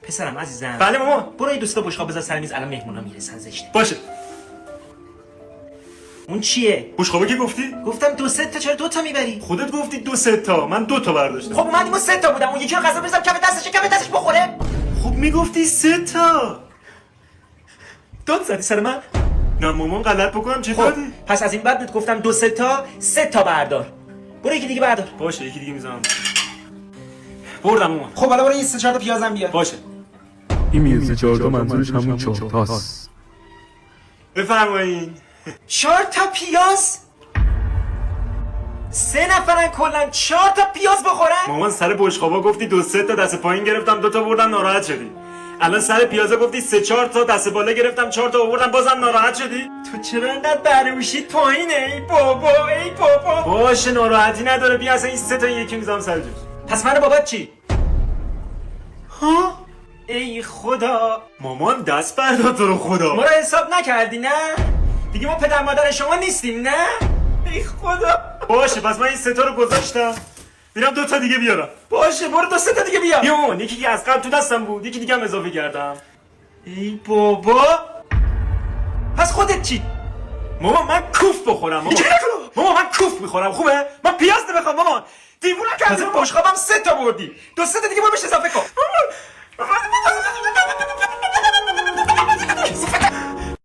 پسرم عزیزم. بله مامان. برو این دوستا بشقاب بذار سر میز، الان مهمونا میرسن. زشته. باشه. اون چیه؟ بشقابه که گفتی؟ گفتم 2 3 تا، چرا 2 تا میبری؟ خودت گفتی 2 3 تا، من 2 تا برداشتم. خب اومدیم و 3 تا بودم، اون یکی رو غذا بریزم کف دستش بخوره. خب میگفتی 3 تا. داد زدی سر من؟ نه مامان غلط بکنم چه خب دادی؟ پس از این بعد بهت گفتم 2 3 تا، 3 تا بردار. برو یکی دیگه بردار. باشه یکی دیگه میذارم. بردم مامان. خب حالا برو این 3 4 تا پیازم بیار. باشه. این میز 4 تا منظورش همون 4 تاست. بفرمایید. 4 تا پیاز؟ 3 نفرن کلا 4 تا پیاز بخورن؟ مامان سر بشقابا گفتی 2 3 تا دست پایین گرفتم 2 تا بردم ناراحت شدی. الان سر پیازا گفتی 3 4 تا دست بالا گرفتم 4 تا آوردم بازم ناراحت شدی؟ تو چرا انقدر بروشید پایینه؟ ای بابا. باشه ناراحتی نداره، بیا اصلا این 3 تا یکی میذارم سر جوش. پس من و بابات چی؟ ها؟ ای خدا. مامان دست بردار تو رو خدا. ما رو حساب نکردی نه؟ دیگه ما پدر مادر شما نیستیم نه؟ ای خدا. باشه پس من این 3 تا رو گذاشتم. میرم 2 تا دیگه بیارم. باشه برو 2 3 تا دیگه بیار. بیا مامان، یکی که از قبل تو دستم بود، یکی دیگه هم اضافه کردم. ای بابا. پس خودت چی؟ مامان من کوف بخورم مامان. مامان من کوف میخورم خوبه؟ من پیاز نمیخوام مامان. دیوونه کردی. از این بشقابم 3 تا بردی. 2 3 تا دیگه برو بهش اضافه کن.